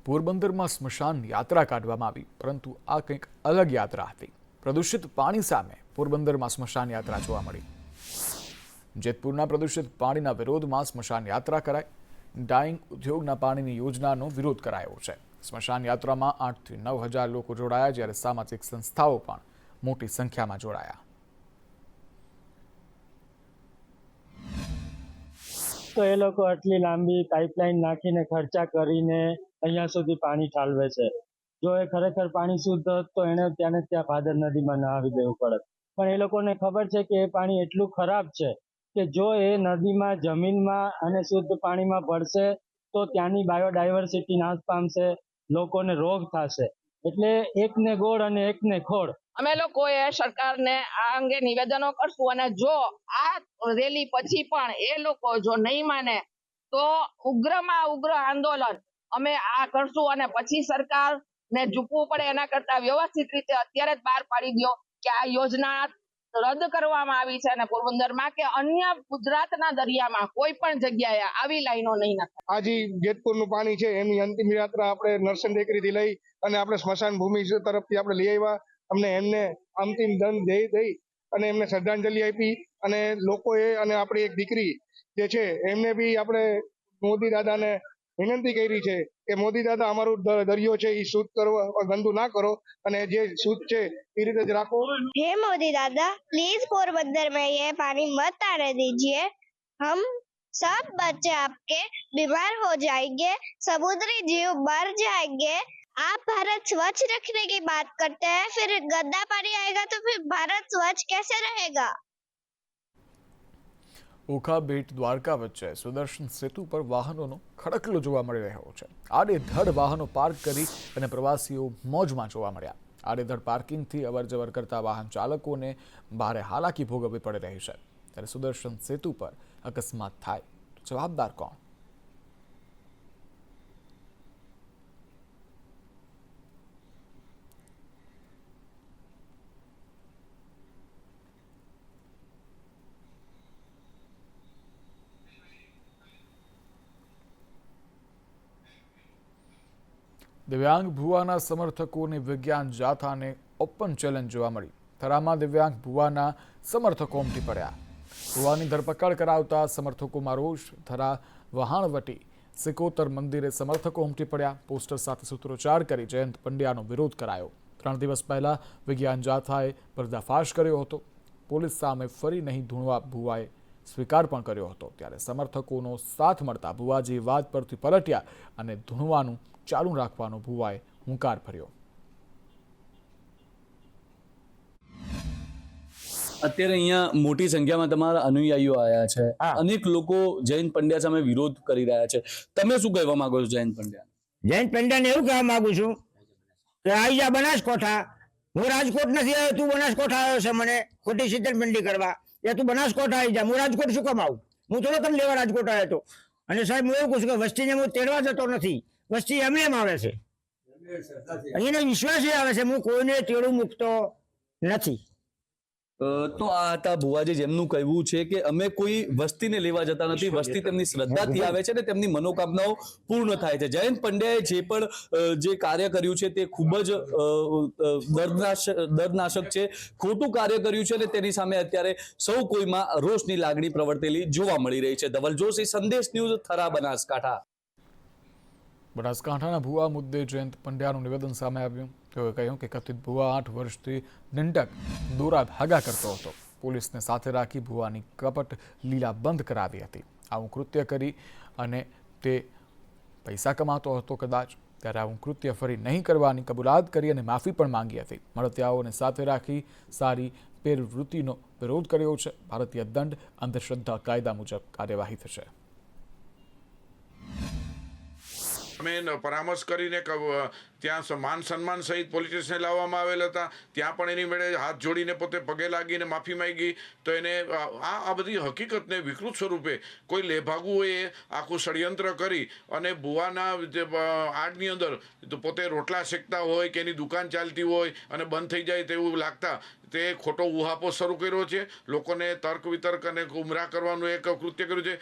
પોરબંદરમાં સ્મશાન યાત્રા કાઢવામાં આવી, પરંતુ આ કંઈક અલગ યાત્રા હતી। પ્રદૂષિત પાણી સામે પોરબંદરમાં સ્મશાન યાત્રા જોવા મળી। જેતપુરના પ્રદૂષિત પાણીના વિરોધમાં સ્મશાન યાત્રા કરાઈ। ડાઇંગ ઉદ્યોગના પાણીની યોજનાનો વિરોધ કરાયો છે। સ્મશાન યાત્રામાં 8 થી 9 હજાર લોકો જોડાયા, જ્યારે સામાજિક સંસ્થાઓ પણ મોટી સંખ્યામાં જોડાયા। તો એ લોકો આટલી લાંબી પાઇપલાઇન નાખીને ખર્ચા કરીને અહીંયા સુધી પાણી ઠાલવે છે। જો એ ખરેખર પાણી શુદ્ધ હોત તો એને ત્યાં ને ત્યાં ભાદર નદીમાં નહાવી દેવું પડત, પણ એ લોકોને ખબર છે કે એ પાણી એટલું ખરાબ છે કે જો એ નદીમાં, જમીનમાં અને શુદ્ધ પાણીમાં ભળશે તો ત્યાંની બાયોડાયવર્સિટી નાશ પામશે, લોકોને રોગ થશે। એટલે એકને ગોળ અને એકને ખોળ। અમે લોકોએ સરકારને આ અંગે નિવેદનો કરશું અને જો આ રેલી પછી પણ એ લોકો જો નહીં માને તો ઉગ્રમાં ઉગ્ર આંદોલન અમે આ કરશું અને પછી સરકારને ઝૂકવું પડે એના કરતા વ્યવસ્થિત રીતે અત્યારે જ બહાર પાડી દો કે આ યોજના રદ કરવામાં આવી છે અને પોરબંદરમાં કે અન્ય ગુજરાતના દરિયામાં કોઈ પણ જગ્યાએ આવી લાઈનો નહીં નખાય। આજે જેતપુરનું પાણી છે એની અંતિમ યાત્રા આપણે નરસન ટેકરીથી લઈ અને આપણે સ્મશાન ભૂમિ તરફથી આપણે લઈ આવ્યા। અમને એમને અંતિમ દંડ દઈ અને એમને શ્રદ્ધાંજલિ આપી અને લોકોએ અને આપણી એક દીકરી જે છે એમને બી આપણે મોદી દાદાને વિનંતી કરી છે કે મોદી દાદા અમારું દરિયો છે એ શુદ્ધ કરો, ગંદુ ના કરો અને જે શુદ્ધ છે એ રીતે જ રાખો। हे मोदी दादा, प्लीज पोरबंदर में ये पानी मत आने दीजिए। हम सब बच्चे आपके बीमार हो जाएंगे, समुद्री जीव मर जाएंगे। आप भारत स्वच्छ रखने की बात करते हैं, फिर गंदा पानी आएगा तो फिर भारत स्वच्छ कैसे रहेगा? ઓખા બેટ દ્વારકા વચ્ચે સુદર્શન સેતુ પર વાહનોનો ખડકલો જોવા મળી રહ્યો છે। આડેધડ વાહનો પાર્ક કરી અને પ્રવાસીઓ મોજમાં જોવા મળ્યા। આડેધડ પાર્કિંગથી અવરજવર કરતા વાહન ચાલકોને ભારે હાલાકી ભોગવવી પડી રહી છે। ત્યારે સુદર્શન સેતુ પર અકસ્માત થાય તો જવાબદાર કોણ? દિવ્યાંગ ભુવાના સમર્થકોની વિજ્ઞાન જાથાને ઓપન ચેલેન્જ જોવા મળી। થરામાં દિવ્યાંગ ભુવાના સમર્થકો ઉમટી પડ્યા। ભુવાની ધરપકડ કરાવતા સમર્થકોમાં રોષ। થરા વહાણવટી સિકોતર મંદિરે સમર્થકો ઉમટી પડ્યા। પોસ્ટર સાથે સૂત્રોચ્ચાર કરી જયંત પંડ્યાનો વિરોધ કરાયો। 3 દિવસ પહેલા વિજ્ઞાન જાથાએ પર્દાફાશ કર્યો હતો। પોલીસ સામે ફરી નહીં ધૂણવા ભુવાએ સ્વીકાર પણ કર્યો હતો। ત્યારે સમર્થકોનો સાથ મળતા ભુવાજી વાત પરથી પલટ્યા અને ધૂણવાનું ચાલુ રાખવાનો ભુવાએ હુંકાર ભર્યો। અત્યારે અહીંયા મોટી સંખ્યામાં તમારા અનુયાયીઓ આવ્યા છે। અનેક લોકો જયંત પંડ્યા સામે વિરોધ કરી રહ્યા છે। તમે શું કહેવા માંગો છો જયંત પંડ્યા? જયંત પંડ્યાને એવું કહેવા માંગુ છું કે આવી જા બનાસકોઠા, હું રાજકોટ નથી આવ્યો, તું બનાસકોઠા આવ્યો છે મને ખોટી છેતરપિંડી કરવા। એ તું બનાસકોઠા આવી જા, હું રાજકોટ શું કામ આવું? હું થોડો તને લેવા રાજકોટ આવ્યો હતો। અને સાહેબ હું એવું કહું છું કે વસ્તીને હું તેડવા જતો નથી, વસ્તી એમ આવે છે, અહીંયાનો વિશ્વાસ એ આવે છે, હું કોઈને તેડું મૂકતો નથી। તો આ હતા ભુવાજી, જેમનું કહેવું છે કે અમે કોઈ વસ્તીને લેવા જતા નથી, વસ્તી તેમની શ્રદ્ધાથી આવે છે ને તેમની મનોકામનાઓ પૂર્ણ થાય છે। જયંત પંડ્યાએ જે પણ જે કાર્ય કર્યું છે તે ખૂબ જ દર્દનાશક છે, ખોટું કાર્ય કર્યું છે અને તેની સામે અત્યારે સૌ કોઈમાં રોષની લાગણી પ્રવર્તેલી જોવા મળી રહી છે। ધવલ જોશી, સંદેશ ન્યૂઝ, થરા, બનાસકાંઠા। બનાસકાંઠાના ભુવા મુદ્દે જયંત પંડ્યાનું નિવેદન સામે આવ્યું। તેઓએ કહ્યું કે કથિત ભુવા 8 વર્ષથી નિંદક દોરા ધાગા કરતો હતો। પોલીસને સાથે રાખી ભુવાની કપટ લીલા બંધ કરાવી હતી। આવું કૃત્ય કરી અને તે પૈસા કમાતો હતો કદાચ, ત્યારે આવું કૃત્ય ફરી નહીં કરવાની કબૂલાત કરી અને માફી પણ માંગી હતી। મળતિયાઓને સાથે રાખી સારી પેરવૃત્તિનો વિરોધ કર્યો છે। ભારતીય દંડ અંધશ્રદ્ધા કાયદા મુજબ કાર્યવાહી થશે। અમે પરામર્શ કરીને ત્યાં માન સન્માન સહિત પોલીસ સ્ટેશને લાવવામાં આવેલ હતા। ત્યાં પણ એની મેળે હાથ જોડીને પોતે પગે લાગીને માફી માંગી। તો એને આ બધી હકીકતને વિકૃત સ્વરૂપે કોઈ લેભાગુઓએ આખું ષડયંત્ર કરી અને ભુવાના જે આડની અંદર તો પોતે રોટલા શેકતા હોય કે એની દુકાન ચાલતી હોય અને બંધ થઈ જાય તેવું લાગતા તે ખોટો ઉહાપો શરૂ કર્યો છે। લોકોને તર્ક વિતર્ક અને ગુમરાહ કરવાનું એક કૃત્ય કર્યું છે।